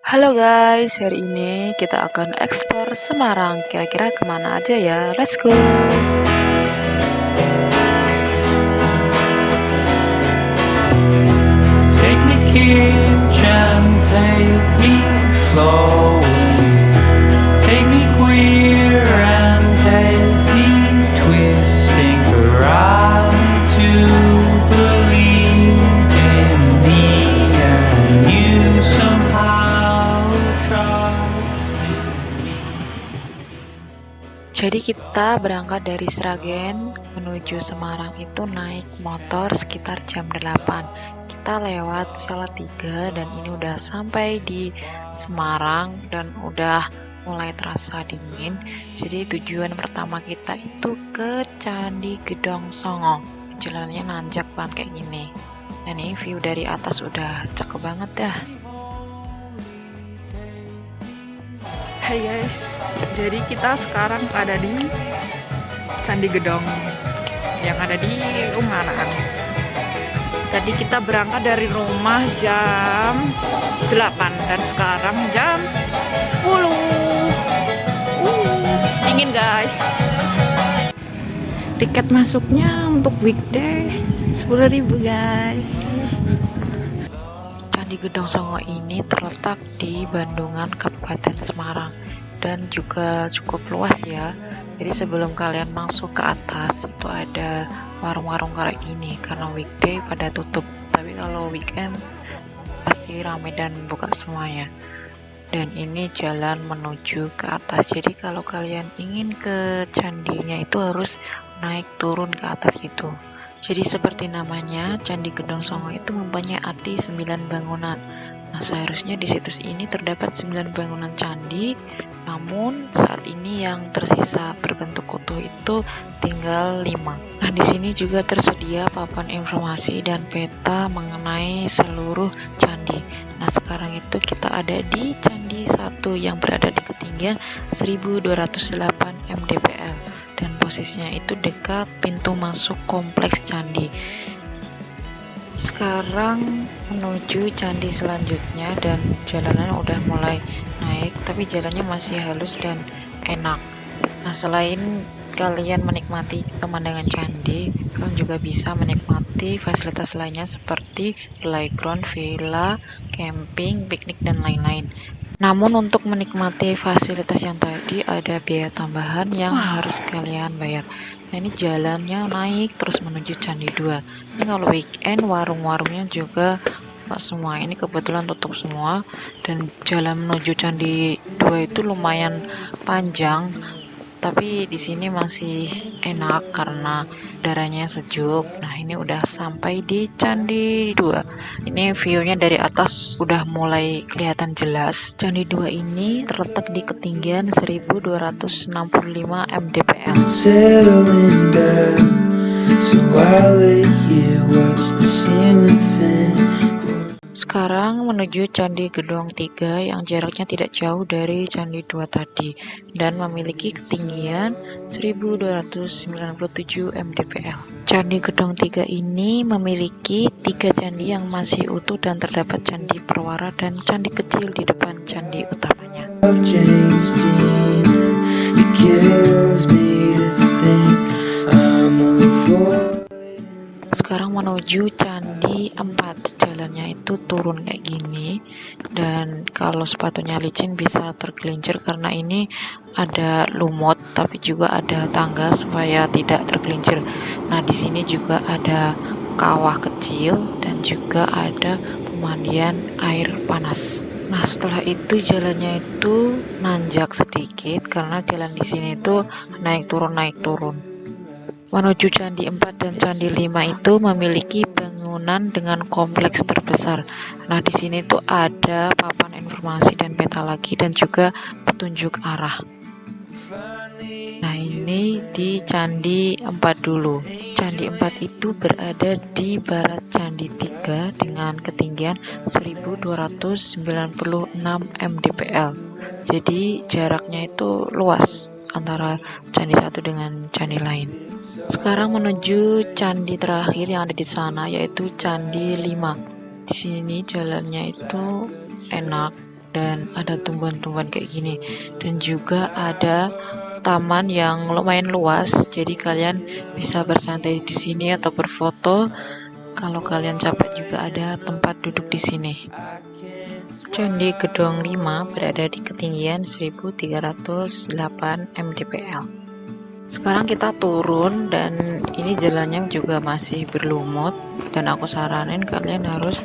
Halo guys, hari ini kita akan eksplor Semarang. Kira-kira kemana aja ya? Let's go! Take me kitchen, take me flowing, take me queer and take me twisting for I to believe in me and you somehow trust in me. Jadi kita berangkat dari Sragen menuju Semarang itu naik motor sekitar jam 8. Kita lewat Salatiga dan ini udah sampai di Semarang dan udah mulai terasa dingin. Jadi tujuan pertama kita itu ke Candi Gedong Songo. Jalannya nanjak banget kayak gini. Dan ini view dari atas udah cakep banget dah. Hai guys, jadi kita sekarang ada di Candi Gedong yang ada di Ungaran. Tadi kita berangkat dari rumah jam 8 dan sekarang jam 10. Dingin guys. Tiket masuknya untuk weekday 10.000 guys. Candi Gedong Songo ini terletak di Bandungan, Kabupaten Semarang dan juga cukup luas ya. Jadi sebelum kalian masuk ke atas itu ada warung-warung kayak gini karena weekday pada tutup. Tapi kalau weekend pasti ramai dan buka semuanya. Dan ini jalan menuju ke atas. Jadi kalau kalian ingin ke candinya itu harus naik turun ke atas gitu. Jadi seperti namanya, Candi Gedong Songo itu mempunyai arti 9 bangunan. Nah, seharusnya di situs ini terdapat 9 bangunan candi, namun saat ini yang tersisa berbentuk utuh itu tinggal 5. Nah, di sini juga tersedia papan informasi dan peta mengenai seluruh candi. Nah, sekarang itu kita ada di Candi 1 yang berada di ketinggian 1208 mdpl. Dan posisinya itu dekat pintu masuk kompleks candi. Sekarang menuju candi selanjutnya dan jalanan udah mulai naik, tapi jalannya masih halus dan enak. Nah, selain kalian menikmati pemandangan candi, kalian juga bisa menikmati fasilitas lainnya seperti playground, villa, camping, piknik, dan lain-lain. Namun untuk menikmati fasilitas yang tadi ada biaya tambahan yang harus kalian bayar. Nah, ini jalannya naik terus menuju Candi 2. Ini kalau weekend warung-warungnya juga nggak semua. Ini kebetulan tutup semua dan jalan menuju Candi 2 itu lumayan panjang. Tapi di sini masih enak karena udaranya sejuk. Nah, ini udah sampai di Candi 2. Ini view-nya dari atas udah mulai kelihatan jelas. Candi 2 ini terletak di ketinggian 1265 mdpl. Settling down, so I lay here, watch the ceiling fan. Sekarang menuju Candi Gedong 3 yang jaraknya tidak jauh dari Candi 2 tadi dan memiliki ketinggian 1297 mdpl. Candi Gedong 3 ini memiliki 3 candi yang masih utuh dan terdapat candi perwara dan candi kecil di depan candi utamanya. Of James Dean, and it kills me to think I'm avoiding. Sekarang menuju Candi 4. Jalannya itu turun kayak gini dan kalau sepatunya licin bisa tergelincir karena ini ada lumut tapi juga ada tangga supaya tidak tergelincir. Nah, di sini juga ada kawah kecil dan juga ada pemandian air panas. Nah, setelah itu jalannya itu nanjak sedikit karena jalan di sini itu naik turun. Menuju Candi 4 dan Candi 5 itu memiliki bangunan dengan kompleks terbesar. Nah, di sini tuh ada papan informasi dan peta lagi dan juga petunjuk arah. Nah, ini di Candi 4 dulu. Candi 4 itu berada di barat Candi 3 dengan ketinggian 1296 mdpl. Jadi jaraknya itu luas antara candi satu dengan candi lain. Sekarang menuju candi terakhir yang ada di sana yaitu Candi 5. Di sini jalannya itu enak dan ada tumbuhan-tumbuhan kayak gini, dan juga ada taman yang lumayan luas, jadi kalian bisa bersantai di sini atau berfoto. Kalau kalian capek juga ada tempat duduk di sini. Candi Gedong 5 berada di ketinggian 1308 mdpl. Sekarang kita turun dan ini jalannya juga masih berlumut, dan aku saranin kalian harus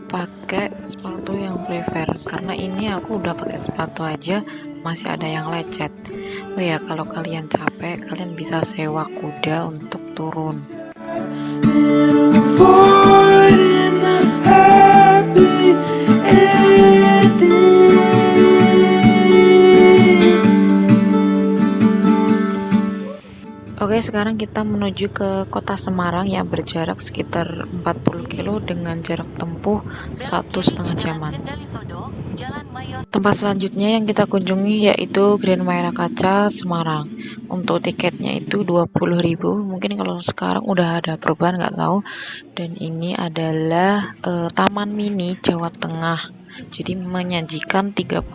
pakai sepatu yang prefer, karena ini aku udah pakai sepatu aja masih ada yang lecet. Oh ya, kalau kalian capek kalian bisa sewa kuda untuk turun. Avoiding the happy ending. Oke, sekarang kita menuju ke kota Semarang yang berjarak sekitar 40 kilo dengan jarak tempuh 1,5 jaman. Tempat selanjutnya yang kita kunjungi yaitu Grand Maira Kaca Semarang. Untuk tiketnya itu 20.000, mungkin kalau sekarang udah ada perubahan nggak tahu. Dan ini adalah Taman Mini Jawa Tengah. Jadi menyajikan 35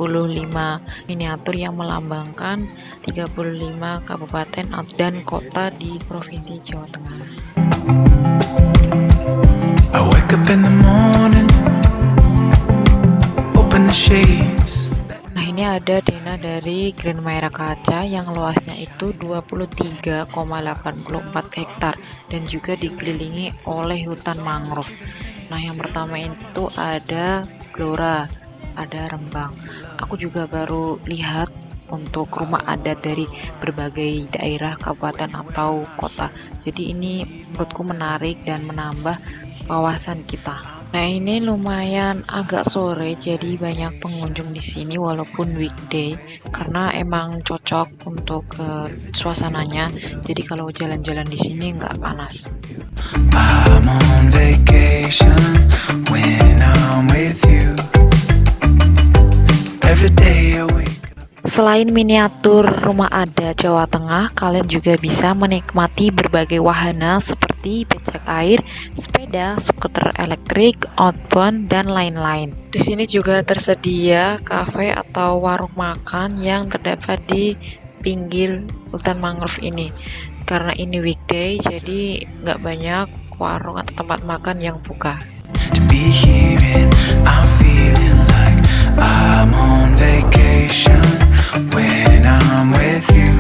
miniatur yang melambangkan 35 kabupaten dan kota di Provinsi Jawa Tengah. I wake up in the morning, open the shades. Nah, ini ada denah dari Grand Maira Kaca yang luasnya itu 23,84 hektar dan juga dikelilingi oleh hutan mangrove. Nah, yang pertama itu ada Blora, ada Rembang. Aku juga baru lihat untuk rumah adat dari berbagai daerah, kabupaten atau kota. Jadi ini menurutku menarik dan menambah wawasan kita. Nah, ini lumayan agak sore, jadi banyak pengunjung di sini walaupun weekday, karena emang cocok untuk suasananya. Jadi kalau jalan-jalan di sini nggak panas. I'm on vacation when I'm with you. Every day I wake. Selain miniatur rumah adat Jawa Tengah, kalian juga bisa menikmati berbagai wahana seperti becak air, sepeda, skuter elektrik, outbound, dan lain-lain. Di sini juga tersedia kafe atau warung makan yang terdapat di pinggir hutan mangrove ini. Karena ini weekday, jadi nggak banyak warung atau tempat makan yang buka. To be here and I'm feeling like I'm on vacation when I'm with you.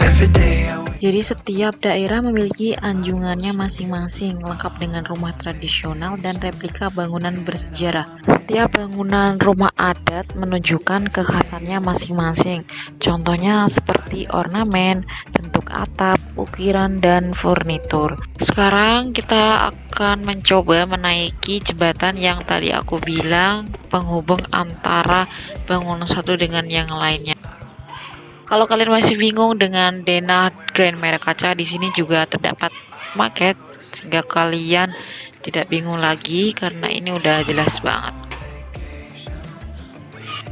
Every day I wake. Jadi setiap daerah memiliki anjungannya masing-masing, lengkap dengan rumah tradisional dan replika bangunan bersejarah. Setiap bangunan rumah adat menunjukkan kekhasannya masing-masing. Contohnya seperti ornamen, bentuk atap, ukiran, dan furnitur. Sekarang kita akan mencoba menaiki jembatan yang tadi aku bilang penghubung antara bangunan satu dengan yang lainnya. Kalau kalian masih bingung dengan denah Grand Maira Kaca, di sini juga terdapat market sehingga kalian tidak bingung lagi karena ini udah jelas banget.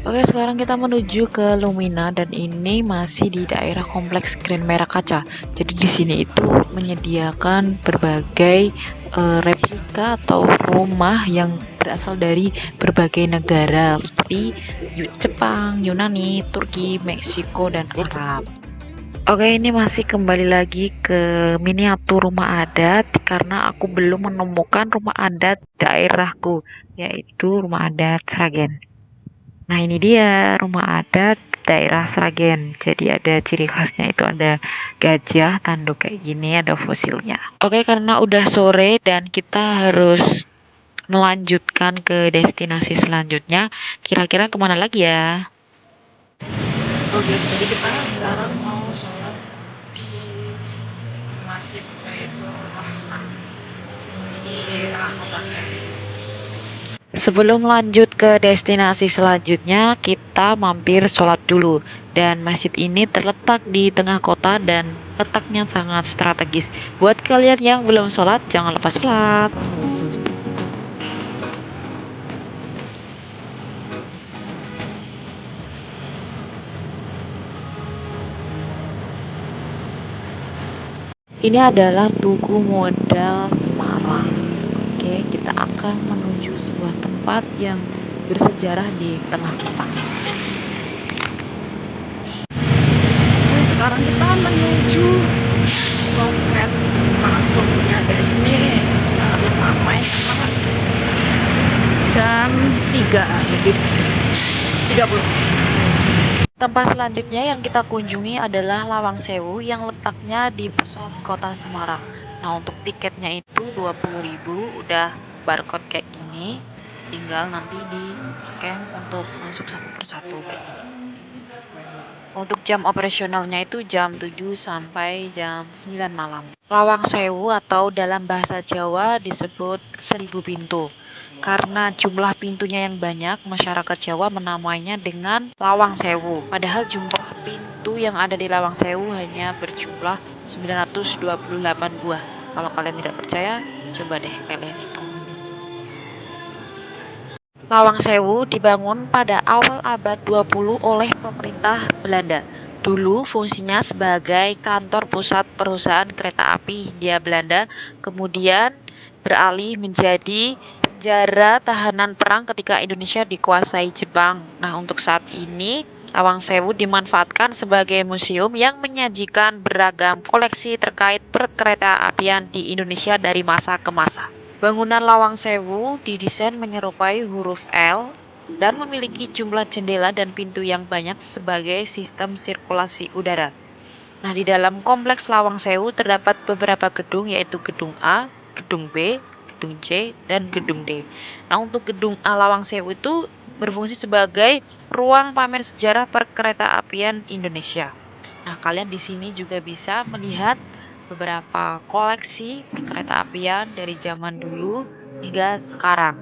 Oke, sekarang kita menuju ke Lumina dan ini masih di daerah kompleks Grand Maira Kaca. Jadi di sini itu menyediakan berbagai replika atau rumah yang berasal dari berbagai negara seperti Jepang, Yunani, Turki, Meksiko, dan Arab. Oke, ini masih kembali lagi ke miniatur rumah adat karena aku belum menemukan rumah adat daerahku, yaitu rumah adat Sragen. Nah, ini dia rumah adat daerah Sragen. Jadi ada ciri khasnya itu ada gajah tanduk kayak gini, ada fosilnya. Oke, karena udah sore dan kita harus melanjutkan ke destinasi selanjutnya. Kira-kira kemana lagi ya? Oke, jadi kita sekarang mau sholat di Masjid Baitur Rahman. Ini di tengah kota guys. Sebelum lanjut ke destinasi selanjutnya, kita mampir sholat dulu. Dan masjid ini terletak di tengah kota dan letaknya sangat strategis. Buat kalian yang belum sholat, jangan lupa sholat. Ini adalah Tugu Modal Semarang. Oke, kita akan menuju sebuah tempat yang bersejarah di tengah kota. Sekarang kita menuju loket masuknya guys. Ini sangat ramai karena jam 3 lebih 30. Tempat selanjutnya yang kita kunjungi adalah Lawang Sewu yang letaknya di pusat kota Semarang. Nah, untuk tiketnya itu 20.000, udah barcode kayak gini. Tinggal nanti di-scan untuk masuk satu persatu. Untuk jam operasionalnya itu jam 7 sampai jam 9 malam. Lawang Sewu atau dalam bahasa Jawa disebut 1000 pintu. Karena jumlah pintunya yang banyak, masyarakat Jawa menamainya dengan Lawang Sewu. Padahal jumlah pintu yang ada di Lawang Sewu hanya berjumlah 928 buah. Kalau kalian tidak percaya, coba deh kalian hitung. Lawang Sewu dibangun pada awal abad 20 oleh pemerintah Belanda. Dulu fungsinya sebagai kantor pusat perusahaan kereta api Hindia Belanda, kemudian beralih menjadi penjara tahanan perang ketika Indonesia dikuasai Jepang. Nah, untuk saat ini Lawang Sewu dimanfaatkan sebagai museum yang menyajikan beragam koleksi terkait perkereta-apian di Indonesia dari masa ke masa. Bangunan Lawang Sewu didesain menyerupai huruf L dan memiliki jumlah jendela dan pintu yang banyak sebagai sistem sirkulasi udara. Nah, di dalam kompleks Lawang Sewu terdapat beberapa gedung, yaitu Gedung A, Gedung B, Gedung C, dan Gedung D. Nah, untuk Gedung A Lawang Sewu itu berfungsi sebagai ruang pamer sejarah perkereta-apian Indonesia. Nah, kalian di sini juga bisa melihat beberapa koleksi perkereta-apian dari zaman dulu hingga sekarang.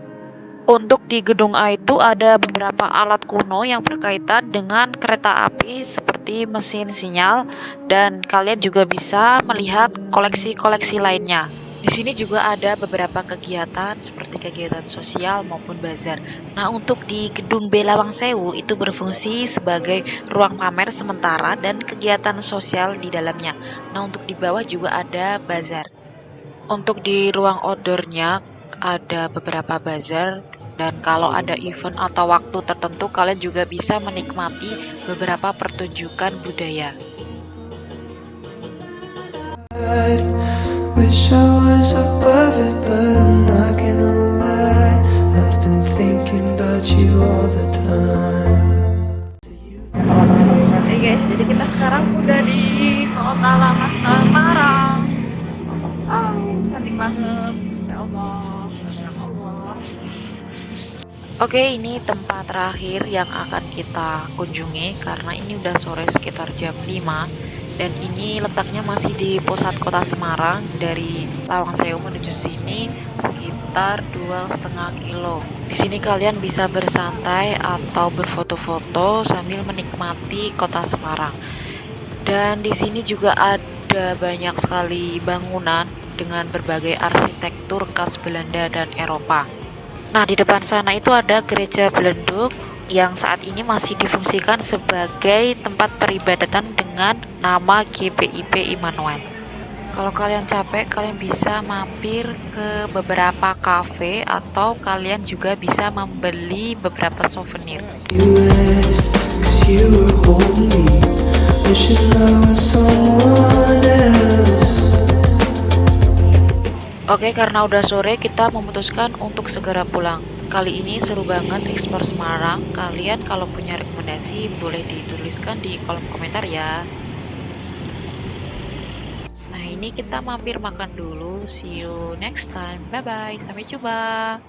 Untuk di Gedung A itu ada beberapa alat kuno yang berkaitan dengan kereta api seperti mesin sinyal, dan kalian juga bisa melihat koleksi-koleksi lainnya. Di sini juga ada beberapa kegiatan seperti kegiatan sosial maupun bazar. Nah, untuk di Gedung B Lawang Sewu itu berfungsi sebagai ruang pamer sementara dan kegiatan sosial di dalamnya. Nah, untuk di bawah juga ada bazar. Untuk di ruang outdoornya ada beberapa bazar, dan kalau ada event atau waktu tertentu kalian juga bisa menikmati beberapa pertunjukan budaya. Wish I was above it, but I'm not gonna lie. I've been thinking about you all the time. Oke guys, jadi kita sekarang udah di kota lama Semarang. Cantik banget. Ya Allah. Ya Allah. Oke, ini tempat terakhir yang akan kita kunjungi karena ini udah sore sekitar jam 5, dan ini letaknya masih di pusat kota Semarang. Dari Lawang Sewu menuju sini sekitar 2,5 kilo. Di sini kalian bisa bersantai atau berfoto-foto sambil menikmati kota Semarang. Dan di sini juga ada banyak sekali bangunan dengan berbagai arsitektur khas Belanda dan Eropa. Nah, di depan sana itu ada gereja Belenduk yang saat ini masih difungsikan sebagai tempat peribadatan dengan nama GPIP Immanuel. Kalau kalian capek, kalian bisa mampir ke beberapa kafe atau kalian juga bisa membeli beberapa souvenir. You left 'cause you were holding me, wishing I was someone else. Oke, karena udah sore, kita memutuskan untuk segera pulang. Kali ini seru banget eksplor Semarang. Kalian kalau punya rekomendasi boleh dituliskan di kolom komentar ya. Nah, ini kita mampir makan dulu. See you next time. Bye bye. Sampai jumpa.